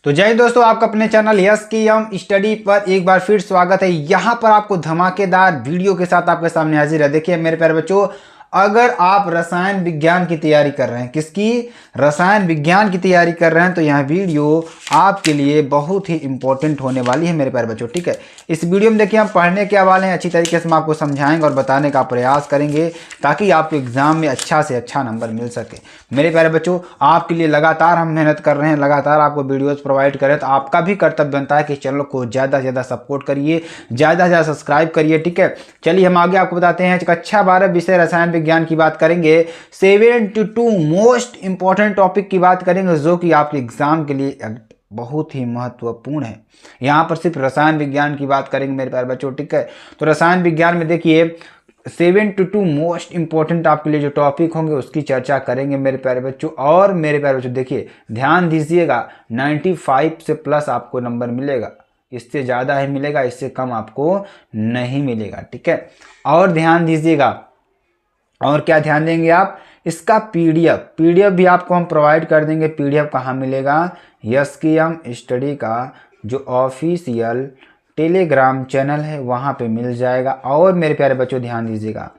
तो जय हिंद दोस्तों, आपका अपने चैनल यस की एम स्टडी पर एक बार फिर स्वागत है। यहाँ पर आपको धमाकेदार वीडियो के साथ आपके सामने हाजिर है। देखिए मेरे प्यारे बच्चों, अगर आप रसायन विज्ञान की तैयारी कर रहे हैं, किसकी, रसायन विज्ञान की तैयारी कर रहे हैं, तो यह वीडियो आपके लिए बहुत ही इंपॉर्टेंट होने वाली है मेरे प्यारे बच्चों। ठीक है, इस वीडियो में देखिए हम पढ़ने क्या वाले हैं, अच्छी तरीके से हम आपको समझाएंगे और बताने का प्रयास करेंगे ताकि आपको एग्जाम में अच्छा से अच्छा नंबर मिल सके। मेरे प्यारे बच्चों, आपके लिए लगातार हम मेहनत कर रहे हैं, लगातार आपको वीडियोस प्रोवाइड करें, तो आपका भी कर्तव्य बनता है कि चैनल को ज़्यादा से ज़्यादा सपोर्ट करिए, ज़्यादा से ज़्यादा सब्सक्राइब करिए। ठीक है, चलिए हम आगे आपको बताते हैं। कक्षा 12 विषय रसायन विज्ञान की बात करेंगे। 72 मोस्ट इंपॉर्टेंट टॉपिक की बात करेंगे जो कि आपके एग्जाम के लिए बहुत ही महत्वपूर्ण है। यहाँ पर सिर्फ रसायन विज्ञान की बात करेंगे मेरे प्यारे बच्चों। ठीक है, तो रसायन विज्ञान में देखिए 72 मोस्ट इंपॉर्टेंट आपके लिए जो टॉपिक होंगे उसकी चर्चा करेंगे मेरे प्यारे बच्चों। और मेरे प्यारे बच्चों देखिए ध्यान दीजिएगा, 95 से प्लस आपको नंबर मिलेगा, इससे ज़्यादा ही मिलेगा, इससे कम आपको नहीं मिलेगा। ठीक है, और ध्यान दीजिएगा, और क्या ध्यान देंगे आप, इसका पीडीएफ भी आपको हम प्रोवाइड कर देंगे। पीडीएफ कहाँ मिलेगा, यस की एम स्टडी का जो ऑफिशियल टेलीग्राम चैनल है वहाँ पे मिल जाएगा। और मेरे प्यारे बच्चों ध्यान दीजिएगा,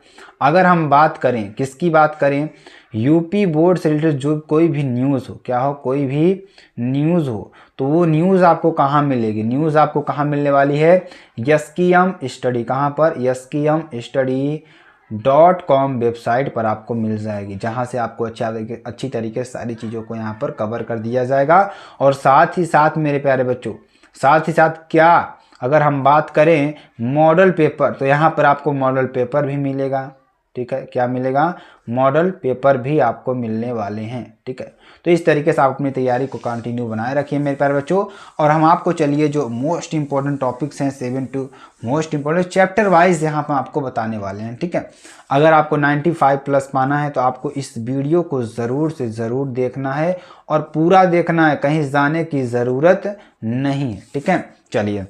अगर हम बात करें, किसकी बात करें, यूपी बोर्ड से रिलेटेड जो कोई भी न्यूज़ हो, क्या हो, कोई भी न्यूज़ हो, तो वो न्यूज़ आपको कहाँ मिलेगी, न्यूज़ आपको कहाँ मिलने वाली है, यस की एम स्टडी, कहाँ पर, yaskiyamstudy.com वेबसाइट पर आपको मिल जाएगी, जहां से आपको अच्छी तरीके से सारी चीज़ों को यहां पर कवर कर दिया जाएगा। और साथ ही साथ मेरे प्यारे बच्चों, साथ ही साथ क्या, अगर हम बात करें मॉडल पेपर, तो यहाँ पर आपको मॉडल पेपर भी मिलेगा। ठीक है, क्या मिलेगा, मॉडल पेपर भी आपको मिलने वाले हैं। ठीक है, तो इस तरीके से आप अपनी तैयारी को कंटिन्यू बनाए रखिए मेरे प्यारे बच्चों। और हम आपको चलिए जो मोस्ट इंपॉर्टेंट टॉपिक्स हैं, 72 मोस्ट इंपॉर्टेंट चैप्टर वाइज यहाँ पर आपको बताने वाले हैं। ठीक है, अगर आपको 95 प्लस पाना है तो आपको इस वीडियो को ज़रूर से ज़रूर देखना है और पूरा देखना है, कहीं जाने की ज़रूरत नहीं है। ठीक है, चलिए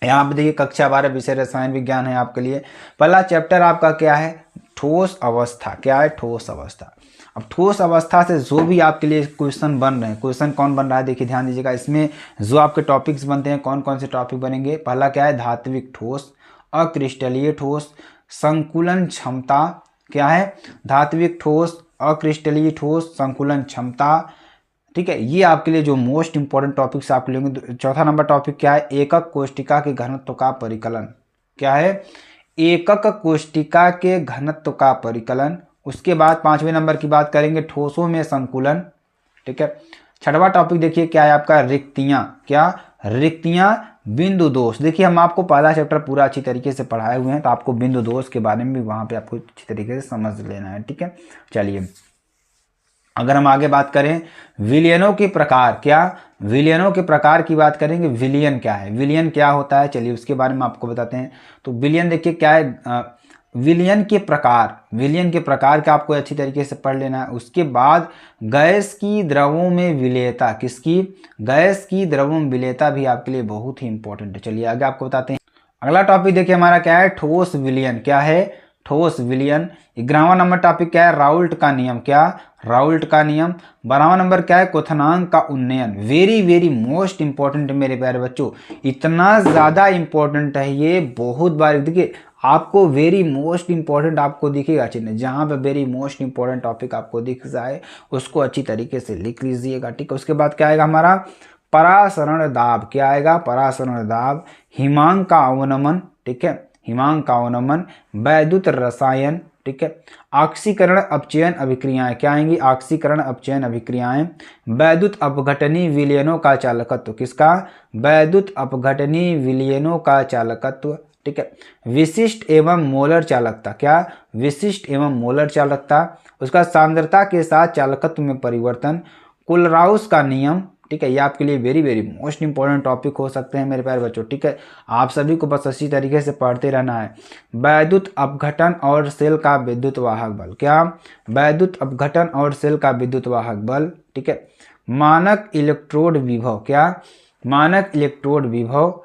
यहाँ पे देखिए कक्षा 12 विषय रसायन विज्ञान है आपके लिए। पहला चैप्टर आपका क्या है, ठोस अवस्था। क्या है, ठोस अवस्था। अब ठोस अवस्था से जो भी आपके लिए क्वेश्चन बन रहे हैं, क्वेश्चन कौन बन रहा है, देखिए ध्यान दीजिएगा, इसमें जो आपके टॉपिक्स बनते हैं, कौन कौन से टॉपिक बनेंगे। पहला क्या है, धात्विक ठोस, अक्रिस्टलीय ठोस, संकुलन क्षमता। क्या है, धात्विक ठोस, अक्रिस्टलीय ठोस, संकुलन क्षमता। ठीक है, ये आपके लिए जो मोस्ट इंपॉर्टेंट टॉपिक्स आप लेंगे। चौथा नंबर टॉपिक क्या है, एकक कोष्टिका के घनत्व का परिकलन। क्या है, एकक कोष्टिका के घनत्व का परिकलन। उसके बाद 5वें नंबर की बात करेंगे, ठोसों में संकुलन। ठीक है, छठवां टॉपिक देखिए क्या है आपका, रिक्तियां। क्या, रिक्तियां, बिंदु दोष। देखिए हम आपको पहला चैप्टर पूरा अच्छी तरीके से पढ़ाए हुए हैं, तो आपको बिंदु दोष के बारे में भी वहां पे आपको अच्छी तरीके से समझ लेना है। ठीक है, चलिए अगर हम आगे बात करें विलयनों के प्रकार, क्या, विलयनों के प्रकार की बात करेंगे। विलयन क्या है, विलयन क्या होता है, चलिए उसके बारे में आपको बताते हैं। तो विलयन देखिए क्या है, विलयन के प्रकार, विलयन के प्रकार का आपको अच्छी तरीके से पढ़ लेना है। उसके बाद गैस की द्रवों में विलेयता, किसकी, गैस की द्रवों में विलेयता भी आपके लिए बहुत ही इंपॉर्टेंट है। चलिए आगे आपको बताते हैं। अगला टॉपिक देखिए हमारा क्या है, ठोस विलयन। क्या है, ठोस विलयन। 11वां नंबर टॉपिक क्या है, राउल्ट का नियम। क्या, राउल्ट का नियम। 12वां नंबर क्या है, क्वथनांक का उन्नयन। वेरी वेरी मोस्ट इंपॉर्टेंट है मेरे प्यारे बच्चों, इतना ज़्यादा इंपॉर्टेंट है ये, बहुत बार देखिए आपको वेरी मोस्ट इंपॉर्टेंट आपको दिखेगा चिन्ह, जहाँ पे वेरी मोस्ट इंपॉर्टेंट टॉपिक आपको दिख जाए उसको अच्छी तरीके से लिख लीजिएगा। ठीक है, उसके बाद क्या आएगा हमारा, परासरण दाब। क्या आएगा, परासरण दाब। हिमांक का अवनमन। ठीक है, हिमांक का अवनमन। वैद्युत रसायन। ठीक है, ऑक्सीकरण अपचयन अभिक्रियाएं। क्या आएंगी, ऑक्सीकरण अपचयन अभिक्रियाएं। वैद्युत अपघटनी विलयनों का चालकत्व। किसका, वैद्युत अपघटनी विलयनों का चालकत्व। ठीक है, विशिष्ट एवं मोलर चालकता। क्या, विशिष्ट एवं मोलर चालकता। उसका सांद्रता के साथ चालकत्व में परिवर्तन। कुलराउस का नियम। ठीक है, ये आपके लिए very very most important topic हो सकते हैं मेरे प्यारे बच्चों। ठीक है, आप सभी को बस अच्छी तरीके से पढ़ते रहना है। वैद्युत अपघटन और सेल का विद्युत वाहक बल। क्या, वैद्युत अपघटन और सेल का विद्युत वाहक बल। ठीक है, मानक इलेक्ट्रोड विभव। क्या, मानक इलेक्ट्रोड विभव।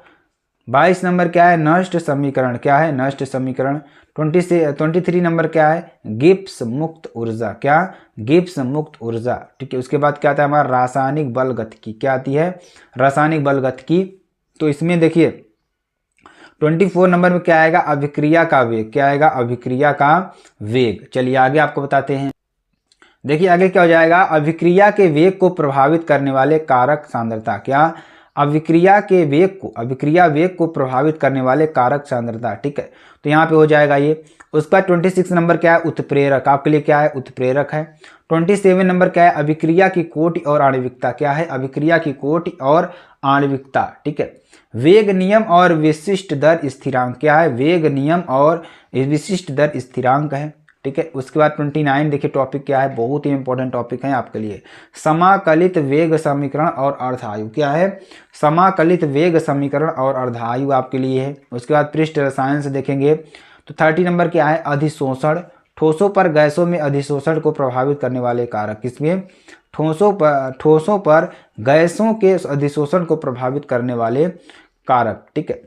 22 नंबर क्या है, नष्ट समीकरण, क्या है, नष्ट समीकरण। 23 नंबर क्या है, गिब्स मुक्त ऊर्जा, क्या, गिब्स मुक्त ऊर्जा, ठीक है। उसके बाद क्या आता है हमारा रासायनिक बल गतिकी, क्या आती है, रासायनिक बल गतिकी। तो इसमें देखिए 24 नंबर में क्या आएगा, अभिक्रिया का वेग, क्या आएगा, अभिक्रिया का वेग। चलिए आगे आपको बताते हैं। देखिए आगे क्या हो जाएगा, अभिक्रिया के वेग को प्रभावित करने वाले कारक सांद्रता, क्या, अभिक्रिया के वेग को, अभिक्रिया वेग को प्रभावित करने वाले कारक सांद्रता, ठीक है। तो यहाँ पे हो जाएगा ये। उसका 26 नंबर क्या है, उत्प्रेरक, आपके लिए क्या है, उत्प्रेरक है। 27 नंबर क्या है, अभिक्रिया की कोटि और आणविकता, क्या है, अभिक्रिया की कोटि और आणविकता, ठीक है। वेग नियम और विशिष्ट दर स्थिरांक, क्या है, वेग नियम और विशिष्ट दर स्थिरांक है, ठीक है। उसके बाद 29 देखिए टॉपिक क्या है, बहुत ही इंपॉर्टेंट टॉपिक है आपके लिए, समाकलित वेग समीकरण और अर्धायु, क्या है, समाकलित वेग समीकरण और अर्धायु आपके लिए है। उसके बाद पृष्ठ रसायन से देखेंगे तो 30 नंबर क्या है, अधिशोषण, ठोसों पर गैसों में अधिशोषण को प्रभावित करने वाले कारक, किसमें, ठोसों पर गैसों के अधिशोषण को प्रभावित करने वाले कारक, ठीक है।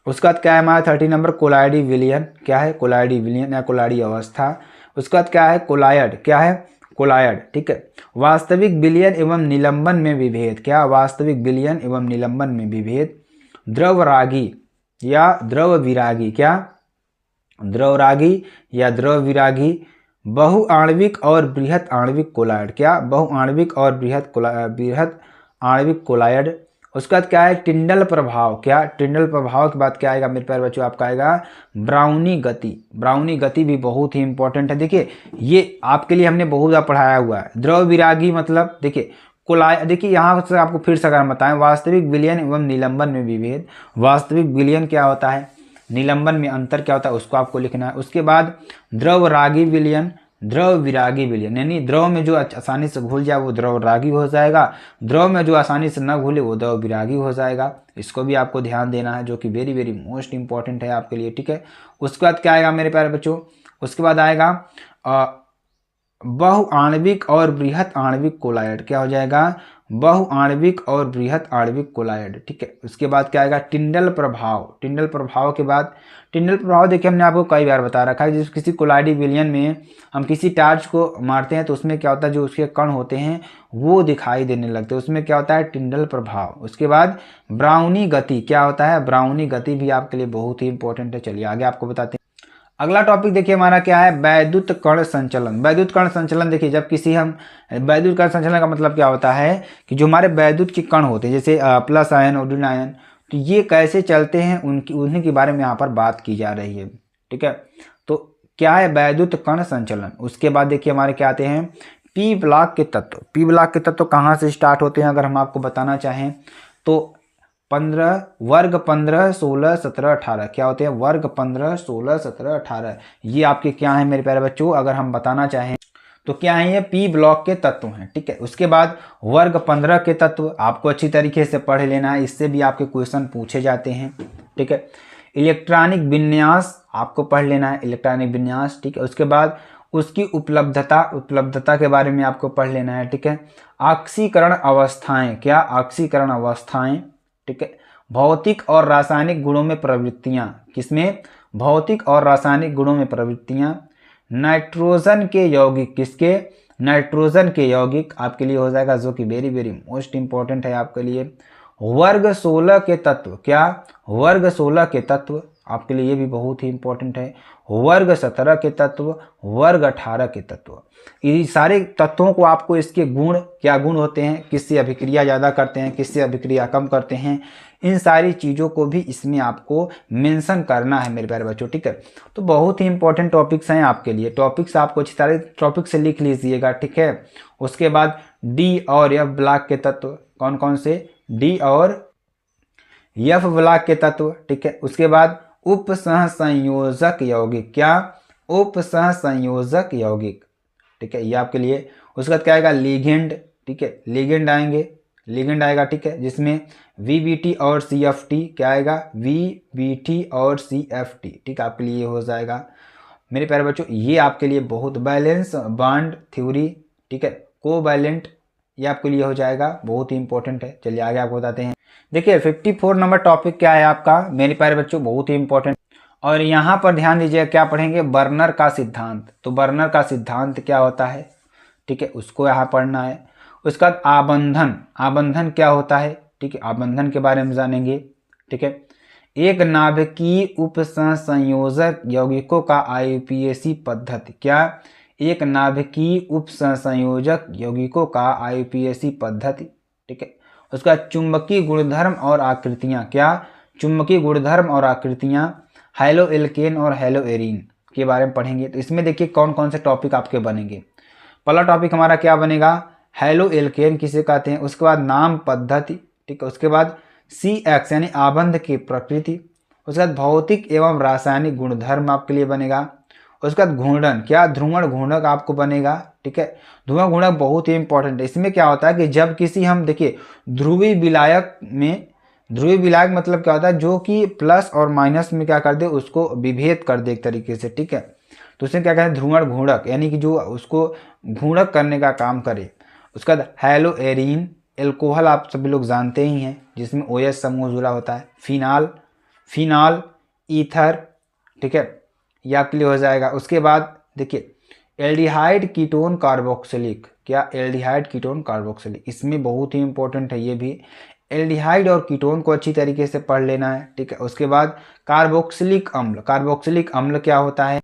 उसके बाद क्या है हमारा 30 नंबर, कोलाइडी विलयन, क्या है, कोलाइडी विलयन या कोलाइडी अवस्था। उसके बाद क्या है, कोलायड, क्या है, कोलायड, ठीक है। वास्तविक विलयन एवं निलंबन में विभेद, क्या, वास्तविक विलयन एवं निलंबन में विभेद। द्रवरागी या द्रव विरागी, क्या, द्रवरागी या द्रव विरागी। बहुआण्विक और बृहत आणविक कोलायड, क्या, बहुआण्विक और बृहत आणविक कोलायड। उसके बाद क्या है, टिंडल प्रभाव, क्या, टिंडल प्रभाव के बाद क्या आएगा मेरे प्यारे बच्चों, आपका आएगा ब्राउनी गति। ब्राउनी गति भी बहुत ही इंपॉर्टेंट है। देखिए ये आपके लिए हमने बहुत ज़्यादा पढ़ाया हुआ है। द्रव विरागी मतलब देखिए देखिए यहाँ से आपको फिर से अगर बताएं, वास्तविक विलयन एवं निलंबन में विभेद। वास्तविक विलयन क्या होता है, निलंबन में अंतर क्या होता है, उसको आपको लिखना है। उसके बाद द्रव रागी विलयन, द्रव विरागी विलयन, यानी द्रव में जो आसानी से घुल जाए वो द्रव रागी हो जाएगा, द्रव में जो आसानी से न घुले वो द्रव विरागी हो जाएगा। इसको भी आपको ध्यान देना है, जो कि वेरी वेरी मोस्ट इंपॉर्टेंट है आपके लिए, ठीक है। उसके बाद क्या आएगा मेरे प्यारे बच्चों, उसके बाद आएगा बहुआण्विक और बृहत आणविक कोलायड, क्या हो जाएगा, बहुआण्विक और बृहत आणविक कोलायड, ठीक है। उसके बाद क्या आएगा, टिंडल प्रभाव। टिंडल प्रभाव के बाद, टिंडल प्रभाव देखिए हमने आपको कई बार बता रखा है, जिस किसी कोलाइडी विलयन में हम किसी टार्च को मारते हैं तो उसमें क्या होता है, जो उसके कण होते हैं वो दिखाई देने लगते हैं, उसमें क्या होता है, टिंडल प्रभाव। उसके बाद ब्राउनी गति, क्या होता है, ब्राउनी गति भी आपके लिए बहुत ही इंपॉर्टेंट है। चलिए आगे आपको बताते हैं। अगला टॉपिक देखिए हमारा क्या है, वैद्युत कण संचलन। वैद्युत कण संचलन देखिए, जब किसी हम वैद्युत कण संचलन का मतलब क्या होता है कि जो हमारे वैद्युत के कण होते हैं, जैसे प्लस आयन और ऋण आयन, तो ये कैसे चलते हैं उन्हीं के बारे में यहाँ पर बात की जा रही है, ठीक है। तो क्या है वैद्युत कण संचलन। उसके बाद देखिए हमारे क्या आते हैं, पी ब्लॉक के तत्व। पी ब्लॉक के तत्व कहाँ से स्टार्ट होते हैं अगर हम आपको बताना चाहें तो 15 वर्ग 15 16 17 18 क्या होते हैं, वर्ग 15 16 17 18, ये आपके क्या है मेरे प्यारे बच्चों, अगर हम बताना चाहें तो क्या है, ये पी ब्लॉक के तत्व हैं, ठीक है। उसके बाद वर्ग 15 के तत्व आपको अच्छी तरीके से पढ़ लेना है, इससे भी आपके क्वेश्चन पूछे जाते हैं, ठीक है। इलेक्ट्रॉनिक विन्यास आपको पढ़ लेना है, इलेक्ट्रॉनिक विन्यास, ठीक है। उसके बाद उसकी उपलब्धता के बारे में आपको पढ़ लेना है, ठीक है। ऑक्सीकरण अवस्थाएं, क्या, ऑक्सीकरण अवस्थाएं, ठीक है। भौतिक और रासायनिक गुणों में प्रवृत्तियां, किसमें, भौतिक और रासायनिक गुणों में प्रवृत्तियां। नाइट्रोजन के यौगिक, किसके, नाइट्रोजन के यौगिक आपके लिए हो जाएगा, जो कि वेरी वेरी मोस्ट इंपॉर्टेंट है आपके लिए। वर्ग 16 के तत्व, क्या, वर्ग 16 के तत्व आपके लिए ये भी बहुत ही इंपॉर्टेंट है। वर्ग 17 के तत्व, वर्ग 18 के तत्व, ये सारे तत्वों को आपको इसके गुण, क्या गुण होते हैं, किससे अभिक्रिया ज़्यादा करते हैं, किससे अभिक्रिया कम करते हैं, इन सारी चीज़ों को भी इसमें आपको मेंशन करना है मेरे प्यारे बच्चों, ठीक है। तो बहुत ही इंपॉर्टेंट टॉपिक्स हैं आपके लिए, टॉपिक्स आपको अच्छी तरह टॉपिक से लिख लीजिएगा, ठीक है। उसके बाद डी और एफ ब्लॉक के तत्व, कौन कौन से, डी और एफ ब्लॉक के तत्व, ठीक है। उसके बाद उप सहसंयोजक यौगिक, क्या, उप सहसंयोजक यौगिक, ठीक है, ये आपके लिए। उसके बाद क्या आएगा, लिगेंड, ठीक है, लिगेंड आएंगे, लिगेंड आएगा, ठीक है, जिसमें VBT और CFT, क्या आएगा, VBT और CFT, ठीक है, आपके लिए हो जाएगा मेरे प्यारे बच्चों। ये आपके लिए बहुत, बैलेंस बॉन्ड थ्योरी, ठीक है, कोवैलेंट, ये आपके लिए हो जाएगा, बहुत ही इंपॉर्टेंट है। चलिए आगे आपको बताते हैं। देखिए 54 नंबर टॉपिक क्या है आपका मेरे प्यारे बच्चों, बहुत ही इंपॉर्टेंट। और यहाँ पर ध्यान दीजिए क्या पढ़ेंगे, बर्नर का सिद्धांत। तो बर्नर का सिद्धांत क्या होता है, ठीक है, उसको यहाँ पढ़ना है। उसका बाद आबंधन, आबंधन क्या होता है, ठीक है, आबंधन के बारे में जानेंगे, ठीक है। एक नाभिकीय उपसंयोजक यौगिकों का आईयूपीएसी पद्धति, क्या, एक नाभिकीय उपसंयोजक यौगिकों का आईयूपीएसी पद्धति, ठीक है। उसका चुंबकीय गुणधर्म और आकृतियां, क्या, चुंबकीय गुणधर्म और आकृतियां, हैलो एल्केन और हैलो एरीन के बारे में पढ़ेंगे। तो इसमें देखिए कौन कौन से टॉपिक आपके बनेंगे। पहला टॉपिक हमारा क्या बनेगा, हैलो एल्केन किसे कहते हैं, उसके बाद नाम पद्धति, ठीक है, उसके बाद CX यानी आबंध की प्रकृति, उसके बाद भौतिक एवं रासायनिक गुणधर्म आपके लिए बनेगा। उसके बाद घूर्णन, क्या, ध्रुवण घूर्णक आपको बनेगा, ठीक है। ध्रुवण घूर्णक बहुत ही इंपॉर्टेंट है। इसमें क्या होता है कि जब किसी हम देखिए ध्रुवीय विलायक में, ध्रुवीय विलायक मतलब क्या होता है, जो कि प्लस और माइनस में क्या कर दे, उसको विभेद कर दे एक तरीके से, ठीक है। तो उसे क्या कहते हैं, ध्रुवण घूर्णक, यानी कि जो उसको घूर्णक करने का काम करे। उसके बाद हैलो एरीन, एल्कोहल आप सभी लोग जानते ही हैं जिसमें OH समूह जुड़ा होता है। फिनाल, फिनॉल, ईथर, ठीक है, यह आपके लिए हो जाएगा। उसके बाद देखिए एल्डिहाइड कीटोन कार्बोक्सिलिक, क्या, एल्डिहाइड कीटोन कार्बोक्सिलिक, इसमें बहुत ही इंपॉर्टेंट है ये भी। एल्डिहाइड और कीटोन को अच्छी तरीके से पढ़ लेना है, ठीक है। उसके बाद कार्बोक्सिलिक अम्ल, कार्बोक्सिलिक अम्ल क्या होता है,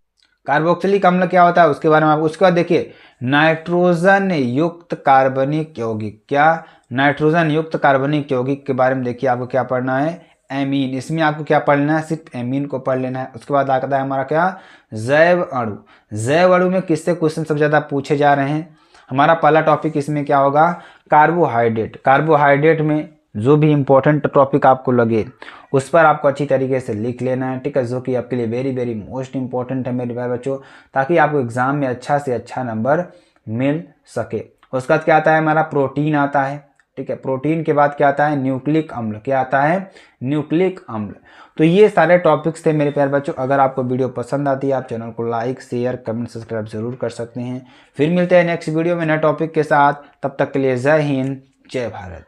कार्बोक्सिलिक अम्ल क्या होता है उसके बारे में आप। उसके बाद देखिए नाइट्रोजन युक्त कार्बनिक यौगिक, क्या, नाइट्रोजन युक्त कार्बनिक यौगिक के बारे में देखिए आपको क्या पढ़ना है, एमीन। इसमें आपको क्या पढ़ना है, सिर्फ एमीन को पढ़ लेना है। उसके बाद आता है हमारा क्या, जैव अणु। जैव अणु में किससे क्वेश्चन सबसे ज़्यादा पूछे जा रहे हैं, हमारा पहला टॉपिक इसमें क्या होगा, कार्बोहाइड्रेट। कार्बोहाइड्रेट में जो भी इंपॉर्टेंट टॉपिक आपको लगे उस पर आपको अच्छी तरीके से लिख लेना है, ठीक है, जो कि आपके लिए वेरी वेरी मोस्ट इंपॉर्टेंट है मेरे प्यारे बच्चों, ताकि आपको एग्जाम में अच्छा से अच्छा नंबर मिल सके। उसके बाद क्या आता है हमारा, प्रोटीन आता है, ठीक है। प्रोटीन के बाद क्या आता है, न्यूक्लिक अम्ल, क्या आता है, न्यूक्लिक अम्ल। तो ये सारे टॉपिक्स थे मेरे प्यारे बच्चों। अगर आपको वीडियो पसंद आती है आप चैनल को लाइक शेयर कमेंट सब्सक्राइब जरूर कर सकते हैं। फिर मिलते हैं नेक्स्ट वीडियो में नए टॉपिक के साथ, तब तक के लिए जय हिंद जय भारत।